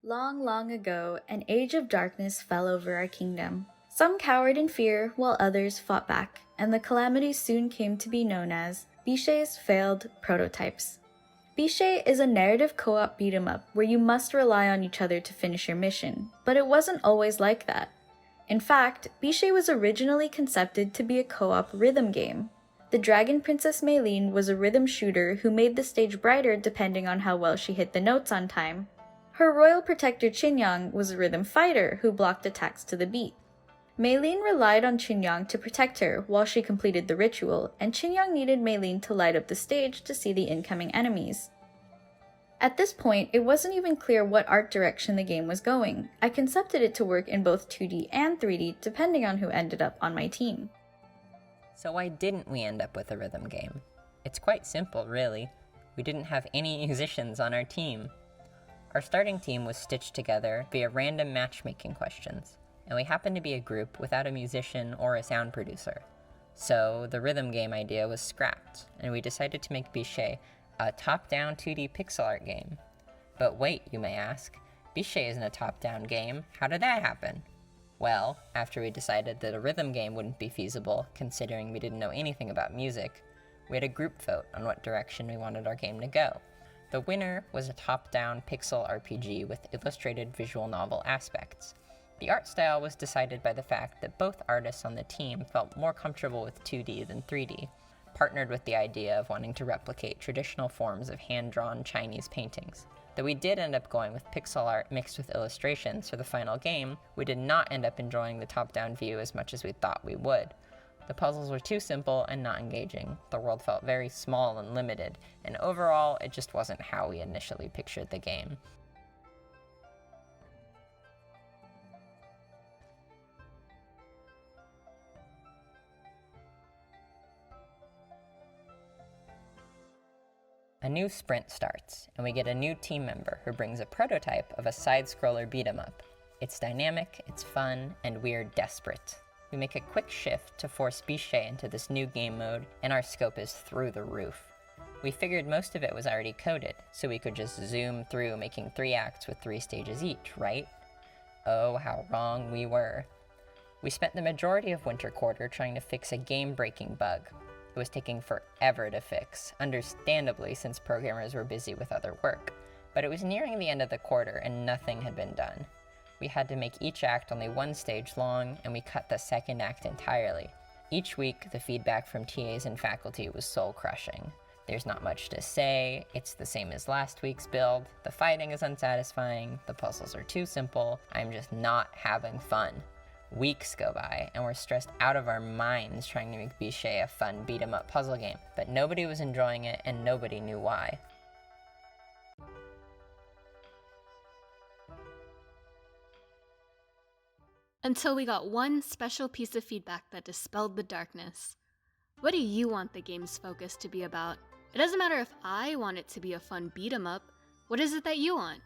Long, long ago, an age of darkness fell over our kingdom. Some cowered in fear, while others fought back, and the calamity soon came to be known as Bìxié's failed prototypes. Bìxié is a narrative co-op beat-em-up where you must rely on each other to finish your mission, but it wasn't always like that. In fact, Bìxié was originally conceived to be a co-op rhythm game. The Dragon Princess Meilin was a rhythm shooter who made the stage brighter depending on how well she hit the notes on time. Her royal protector Qinyang was a rhythm fighter who blocked attacks to the beat. Meilin relied on Qinyang to protect her while she completed the ritual, and Qinyang needed Meilin to light up the stage to see the incoming enemies. At this point, it wasn't even clear what art direction the game was going. I conceived it to work in both 2D and 3D depending on who ended up on my team. So why didn't we end up with a rhythm game? It's quite simple, really. We didn't have any musicians on our team. Our starting team was stitched together via random matchmaking questions, and we happened to be a group without a musician or a sound producer. So the rhythm game idea was scrapped, and we decided to make Bìxié a top-down 2D pixel art game. But wait, you may ask, Bìxié isn't a top-down game. How did that happen? Well, after we decided that a rhythm game wouldn't be feasible, considering we didn't know anything about music, we had a group vote on what direction we wanted our game to go. The winner was a top-down pixel RPG with illustrated visual novel aspects. The art style was decided by the fact that both artists on the team felt more comfortable with 2D than 3D, partnered with the idea of wanting to replicate traditional forms of hand-drawn Chinese paintings. Though we did end up going with pixel art mixed with illustrations for the final game, we did not end up enjoying the top-down view as much as we thought we would. The puzzles were too simple and not engaging, the world felt very small and limited, and overall, it just wasn't how we initially pictured the game. A new sprint starts, and we get a new team member who brings a prototype of a side-scroller beat-em-up. It's dynamic, it's fun, and we're desperate. We make a quick shift to force Bìxié into this new game mode, and our scope is through the roof. We figured most of it was already coded, so we could just zoom through making 3 acts with 3 stages each, right? Oh, how wrong we were. We spent the majority of winter quarter trying to fix a game-breaking bug. It was taking forever to fix, understandably since programmers were busy with other work, but it was nearing the end of the quarter and nothing had been done. We had to make each act only 1 stage long, and we cut the second act entirely. Each week, the feedback from TAs and faculty was soul-crushing. There's not much to say, it's the same as last week's build, the fighting is unsatisfying, the puzzles are too simple, I'm just not having fun. Weeks go by, and we're stressed out of our minds trying to make Bìxié a fun beat-em-up puzzle game, but nobody was enjoying it and nobody knew why. Until we got one special piece of feedback that dispelled the darkness. What do you want the game's focus to be about? It doesn't matter if I want it to be a fun beat-em-up. What is it that you want?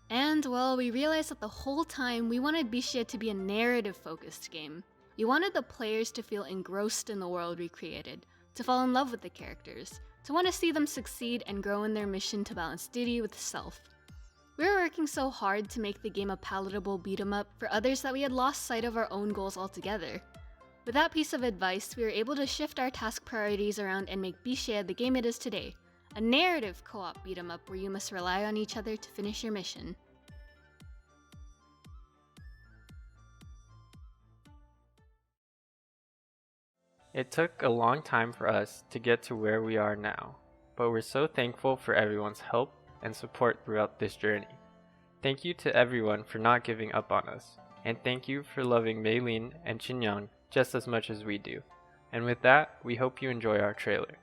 And, well, we realized that the whole time we wanted Bìxié to be a narrative-focused game. We wanted the players to feel engrossed in the world we created, to fall in love with the characters, to want to see them succeed and grow in their mission to balance duty with self. We were working so hard to make the game a palatable beat-em-up for others that we had lost sight of our own goals altogether. With that piece of advice, we were able to shift our task priorities around and make Bìxié the game it is today, a narrative co-op beat-em-up where you must rely on each other to finish your mission. It took a long time for us to get to where we are now, but we're so thankful for everyone's help and support throughout this journey. Thank you to everyone for not giving up on us, and thank you for loving Meilin and Qinyang just as much as we do. And with that, we hope you enjoy our trailer.